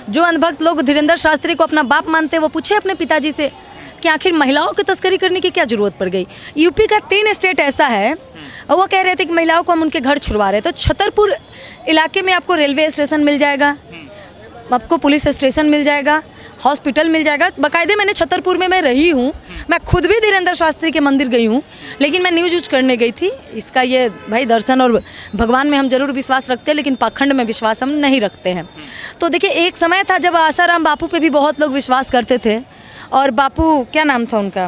जो अंधभक्त लोग धीरेंद्र शास्त्री को अपना बाप मानते हैं वो पूछे अपने पिताजी से कि आखिर महिलाओं की तस्करी करने की क्या जरूरत पड़ गई। यूपी का 3 स्टेट ऐसा है, वो कह रहे थे कि महिलाओं को हम उनके घर छुड़वा रहे। तो छतरपुर इलाके में आपको रेलवे स्टेशन मिल जाएगा, आपको पुलिस स्टेशन मिल जाएगा, हॉस्पिटल मिल जाएगा। बाकायदे मैंने छतरपुर में मैं रही हूँ, मैं खुद भी धीरेंद्र शास्त्री के मंदिर गई हूँ, लेकिन मैं न्यूज़ करने गई थी। इसका ये भाई दर्शन और भगवान में हम जरूर विश्वास रखते हैं, लेकिन पाखंड में विश्वास हम नहीं रखते हैं। तो देखिए एक समय था जब आसाराम बापू पे भी बहुत लोग विश्वास करते थे, और बापू क्या नाम था उनका,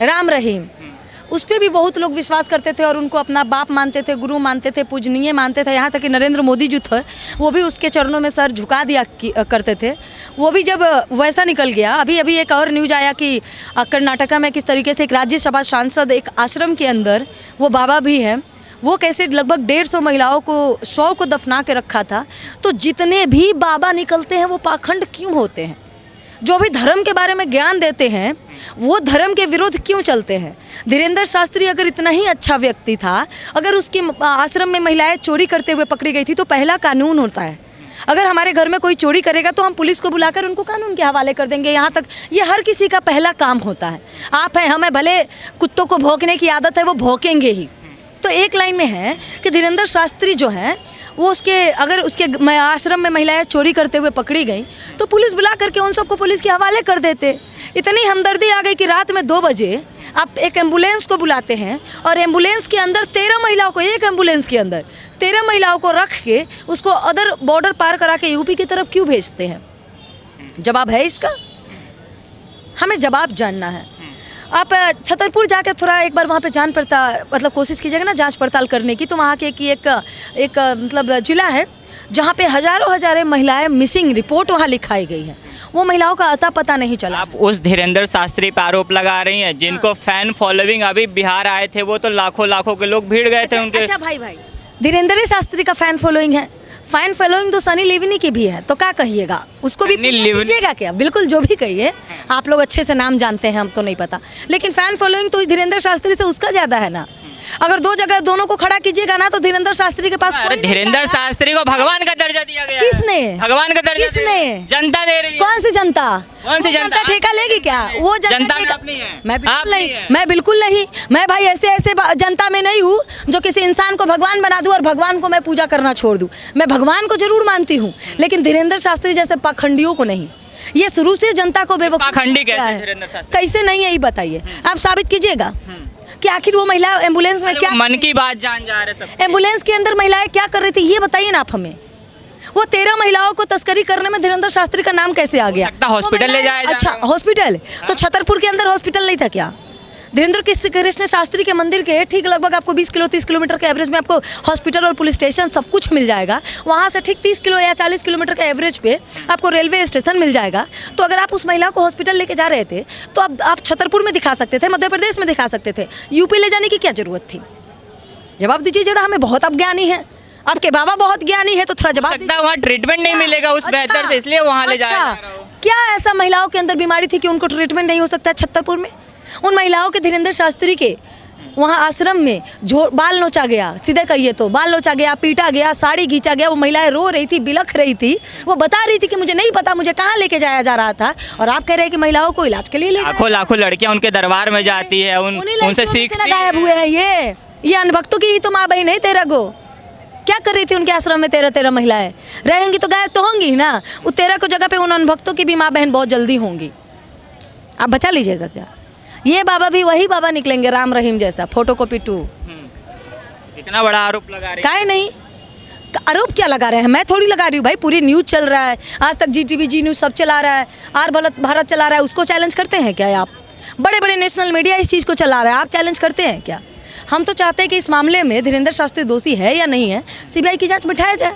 राम रहीम, उस पर भी बहुत लोग विश्वास करते थे और उनको अपना बाप मानते थे, गुरु मानते थे, पूजनीय मानते थे। यहाँ तक कि नरेंद्र मोदी जो थे वो भी उसके चरणों में सर झुका दिया करते थे। वो भी जब वैसा निकल गया, अभी एक और न्यूज़ आया कि कर्नाटका में किस तरीके से एक राज्यसभा सांसद एक आश्रम के अंदर, वो बाबा भी हैं, वो कैसे लगभग 150 महिलाओं को 100 को दफना के रखा था। तो जितने भी बाबा निकलते हैं वो पाखंड क्यों होते हैं? जो भी धर्म के बारे में ज्ञान देते हैं वो धर्म के विरुद्ध क्यों चलते हैं? धीरेंद्र शास्त्री अगर इतना ही अच्छा व्यक्ति था, अगर उसके आश्रम में महिलाएं चोरी करते हुए पकड़ी गई थी तो पहला कानून होता है, अगर हमारे घर में कोई चोरी करेगा तो हम पुलिस को बुलाकर उनको कानून के हवाले कर देंगे। यहाँ तक ये हर किसी का पहला काम होता है। आप हैं, हमें भले कुत्तों को भौंकने की आदत है, वो भौंकेंगे ही। तो एक लाइन में है कि धीरेंद्र शास्त्री जो है वो अगर उसके आश्रम में महिलाएं चोरी करते हुए पकड़ी गई तो पुलिस बुला करके उन सबको पुलिस के हवाले कर देते। इतनी हमदर्दी आ गई कि रात में 2 बजे आप एक एम्बुलेंस को बुलाते हैं और एम्बुलेंस के अंदर 13 महिलाओं को, एक एम्बुलेंस के अंदर 13 महिलाओं को रख के उसको अदर बॉर्डर पार करा के यूपी की तरफ क्यों भेजते हैं? जवाब है इसका? हमें जवाब जानना है। आप छतरपुर जाके थोड़ा एक बार वहाँ पे जान पड़ताल मतलब कोशिश कीजिएगा ना जांच पड़ताल करने की, तो वहाँ के की एक मतलब जिला है जहाँ पे हजारों महिलाएं मिसिंग रिपोर्ट वहाँ लिखाई गई है। वो महिलाओं का अता पता नहीं चला। आप उस धीरेंद्र शास्त्री पर आरोप लगा रही हैं जिनको फैन फॉलोइंग, अभी बिहार आए थे वो तो लाखों के लोग भीड़ गए थे उनके। अच्छा भाई धीरेंद्र शास्त्री का फैन फॉलोइंग है, फैन फॉलोइंग तो सनी लिवनी की भी है, तो क्या कहिएगा? उसको भी लीजिएगा क्या? बिल्कुल, जो भी कहिए, आप लोग अच्छे से नाम जानते हैं, हम तो नहीं पता, लेकिन फैन फॉलोइंग तो धीरेंद्र शास्त्री से उसका ज़्यादा है ना। अगर 2 जगह दोनों को खड़ा कीजिएगा ना तो धीरेंद्र शास्त्री के पास धीरेंद्र शास्त्री को भगवान का दर्जा दिया गया। किसने? भगवान का दर्जा किसने? जनता दे रही है। कौन सी जनता? कौन सी जनता? ठेका लेगी क्या? वो जनता मैं बिल्कुल नहीं। मैं भाई ऐसे जनता में नहीं हूँ जो किसी इंसान को भगवान बना दूं और भगवान को मैं पूजा करना छोड़ दूं। मैं भगवान को जरूर मानती हूँ, लेकिन धीरेंद्र शास्त्री जैसे पाखंडियों को नहीं। ये शुरू से जनता को पाखंडी कैसे नहीं है, ये बताइए, आप साबित कीजिएगा कि आखिर वो महिला एम्बुलेंस में क्या मन की बात जान जा रहे सब। एम्बुलेंस के अंदर महिलाएं क्या कर रही थी ये बताइए ना आप हमें। वो 13 महिलाओं को तस्करी करने में धीरेंद्र शास्त्री का नाम कैसे आ गया? हॉस्पिटल ले जाया। अच्छा हॉस्पिटल, तो छतरपुर के अंदर हॉस्पिटल नहीं था क्या? धीरेंद्र कृष्ण शास्त्री के मंदिर के ठीक लगभग आपको 20-30 किलोमीटर के एवरेज में आपको हॉस्पिटल और पुलिस स्टेशन सब कुछ मिल जाएगा। वहाँ से ठीक 30 किलो या 40 किलोमीटर के एवरेज पे आपको रेलवे स्टेशन मिल जाएगा। तो अगर आप उस महिला को हॉस्पिटल लेके जा रहे थे तो अब आप छतरपुर में दिखा सकते थे, मध्य प्रदेश में दिखा सकते थे, यूपी ले जाने की क्या जरूरत थी? जवाब दीजिए जरा, हमें बहुत अज्ञानी है, आपके बाबा बहुत ज्ञानी है, तो थोड़ा जवाब दीजिए। वहाँ ट्रीटमेंट नहीं मिलेगा उस बेहतर से, इसलिए वहाँ ले जाया। क्या ऐसा महिलाओं के अंदर बीमारी थी कि उनको ट्रीटमेंट नहीं हो सकता छतरपुर में? उन महिलाओं के धीरेंद्र शास्त्री के वहाँ आश्रम में बाल नोचा गया, सीधे कहिए तो बाल नोचा गया, पीटा गया, साड़ी खींचा गया। वो महिलाएं रो रही थी, बिलख रही थी, वो बता रही थी कि मुझे नहीं पता मुझे कहाँ लेके जाया जा रहा था, और आप कह रहे हैं कि महिलाओं को इलाज के लिए ले लाखों लड़कियां उनके दरबार में जाती है, उनसे सीखती गायब हुए हैं। ये अनभक्तों की ही तो माँ बहन है। 13 गो क्या कर रही थी उनके आश्रम में? 13 महिलाएं रहेंगी तो गायब तो होंगी ना। वो 13 को जगह पे उन अनभक्तों की भी माँ बहन बहुत जल्दी होंगी। आप बचा लीजिएगा क्या? ये बाबा भी वही बाबा निकलेंगे, राम रहीम जैसा फोटोकॉपी 2। इतना बड़ा आरोप लगा रहे? काहे नहीं, आरोप क्या लगा रहे हैं? मैं थोड़ी लगा रही हूँ भाई, पूरी न्यूज़ चल रहा है, आज तक GTV जी न्यूज़ सब चला रहा है, आर भारत चला रहा है। उसको चैलेंज करते हैं क्या आप? बड़े नेशनल मीडिया इस चीज़ को चला रहा है, आप चैलेंज करते हैं क्या? हम तो चाहते हैं कि इस मामले में धीरेंद्र शास्त्री दोषी है या नहीं है, CBI की जाँच बिठाया जाए।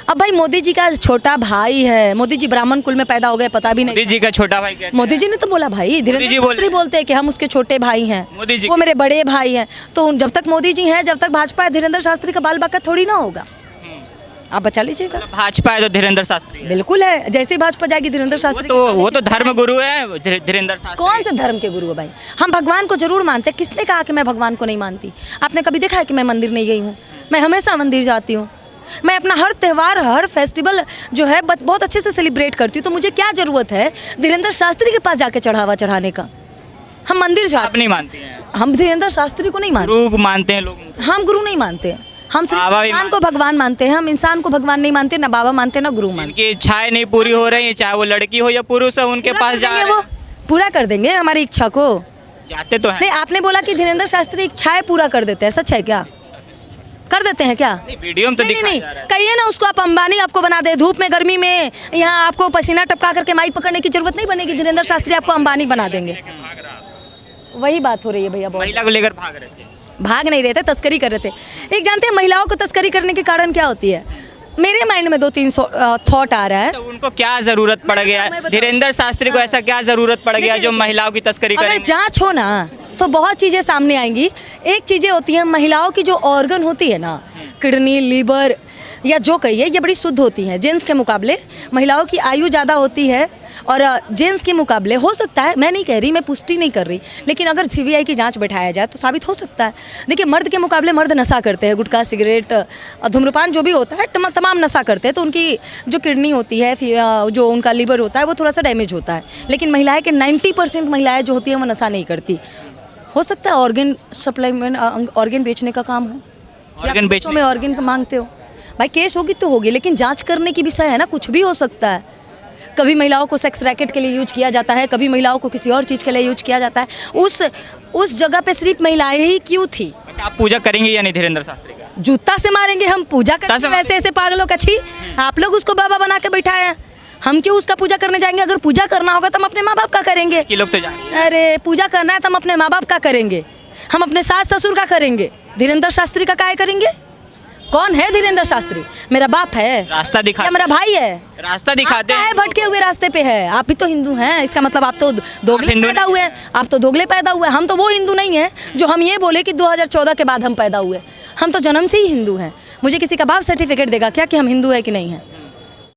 अब भाई मोदी जी का छोटा भाई है, मोदी जी ब्राह्मण कुल में पैदा हो गए, पता भी नहीं। मोदी जी का छोटा भाई कैसे? मोदी जी ने तो बोला भाई, धीरेंद्र शास्त्री बोलते हैं कि हम उसके छोटे भाई हैं, मोदी जी वो मेरे बड़े भाई हैं। तो जब तक मोदी जी हैं, जब तक भाजपा है, धीरेंद्र शास्त्री का बाल बाका थोड़ी ना होगा। आप बचा लीजिएगा। भाजपा है तो धीरेंद्र शास्त्री बिल्कुल है, जैसे भाजपा जाएगी धीरेंद्र शास्त्री वो तो धर्म गुरु है धीरेंद्र शास्त्री। कौन से धर्म के गुरु है भाई? हम भगवान को जरूर मानते हैं। किसने कहा कि मैं भगवान को नहीं मानती? आपने कभी देखा है कि मैं मंदिर नहीं गई हूँ? मैं हमेशा मंदिर जाती हूँ। मैं अपना हर त्यौहार, हर फेस्टिवल जो है बहुत अच्छे से सेलिब्रेट करती हूँ। तो मुझे क्या ज़रूरत है धीरेन्द्र शास्त्री के पास जाके चढ़ावा चढ़ाने का? हम मंदिर आप जाते नहीं मानती हैं? हम धीरेन्द्र शास्त्री को नहीं मानते। गुरु मानते हैं लोग उनको। हम गुरु नहीं मानते, हम सिर्फ बाबा भी इंसान को भगवान मानते हैं। हम इंसान को भगवान नहीं मानते, ना बाबा मानते ना गुरु मानते। उनकी इच्छाएं नहीं पूरी हो रही हैं, चाहे वो लड़की हो या पुरुष हो, उनके पूरा पास कर जा देंगे रहे वो, हैं। पूरा कर देंगे हमारी इच्छा को। जाते तो हैं। नहीं, आपने बोला कि धीरेन्द्र शास्त्री इच्छाएं पूरा कर देते हैं, सच है क्या? कर देते हैं क्या? नहीं, वीडियो में तो नहीं दिखाया नहीं, जा रहा है। कहिए ना उसको, आप अंबानी आपको बना दे, धूप में गर्मी में यहाँ आपको पसीना टपका करके माइक पकड़ने की जरूरत नहीं बनेगी, धीरेन्द्र शास्त्री आपको अंबानी बना देंगे। वही बात हो रही है भैया। बहुत महिला को लेकर भाग रहे थे। भाग नहीं रहे थे, तस्करी कर रहे थे। एक जानते हैं महिलाओं को तस्करी करने के कारण क्या होती है? मेरे माइंड में 2-3 थॉट आ रहा है। तो उनको क्या जरूरत पड़ गया? मैं बताऊं। धीरेन्द्र शास्त्री को ऐसा क्या जरूरत पड़ गया देखिए, जो देखिए, महिलाओं की तस्करी अगर करेंगे? जांच हो ना तो बहुत चीज़ें सामने आएंगी। एक चीज़ें होती हैं, महिलाओं की जो ऑर्गन होती है ना, किडनी, लीवर या जो कहिए, ये बड़ी शुद्ध होती हैं जेंट्स के मुकाबले। महिलाओं की आयु ज़्यादा होती है और जेंट्स के मुकाबले हो सकता है, मैं नहीं कह रही, मैं पुष्टि नहीं कर रही, लेकिन अगर सीबीआई की जांच बैठाया जाए तो साबित हो सकता है। देखिए, मर्द के मुकाबले मर्द नशा करते हैं, गुटखा, सिगरेट, धूम्रपान जो भी होता है, तमाम नशा करते हैं, तो उनकी जो किडनी होती है, जो उनका लीवर होता है, वो थोड़ा सा डैमेज होता है। लेकिन महिलाएं के 90% महिलाएं जो होती हैं वो नशा नहीं करती। हो सकता है ऑर्गन सप्लाईमेंट, ऑर्गन बेचने का काम हो, ऑर्गन बेचने में ऑर्गन मांगते हो। भाई केस होगी तो होगी, लेकिन जांच करने की विषय है ना, कुछ भी हो सकता है। कभी महिलाओं को सेक्स रैकेट के लिए यूज किया जाता है, कभी महिलाओं को किसी और चीज़ के लिए यूज किया जाता है। उस जगह पे सिर्फ महिलाएं ही क्यों थी? अच्छा, आप पूजा करेंगे या नहीं धीरेन्द्र शास्त्री का? जूता से मारेंगे हम, पूजा करेंगे वैसे ऐसे पागलों का। छी, आप लोग उसको बाबा बना के बैठाए हैं, हम क्यों उसका पूजा करने जाएंगे? अगर पूजा करना होगा तो हम अपने माँ बाप का करेंगे। कि लोग तो जाएंगे। अरे पूजा करना है तो हम अपने माँ बाप का करेंगे, हम अपने सास ससुर का करेंगे। धीरेन्द्र शास्त्री का काहे करेंगे? कौन है धीरेन्द्र शास्त्री? मेरा बाप है, रास्ता दिखा, या मेरा भाई है? रास्ता दिखाते आपका हैं। है भटके हुए रास्ते पे है। आप भी तो हिंदू हैं, इसका मतलब आप तो दोगले हिंदू पैदा नहीं हुए हैं। आप तो दोगले पैदा हुए हैं। हम तो वो हिंदू नहीं है जो हम ये बोले कि 2014 के बाद हम पैदा हुए। हम तो जन्म से ही हिंदू हैं। मुझे किसी का बाप सर्टिफिकेट देगा क्या कि हम हिंदू है कि नहीं है?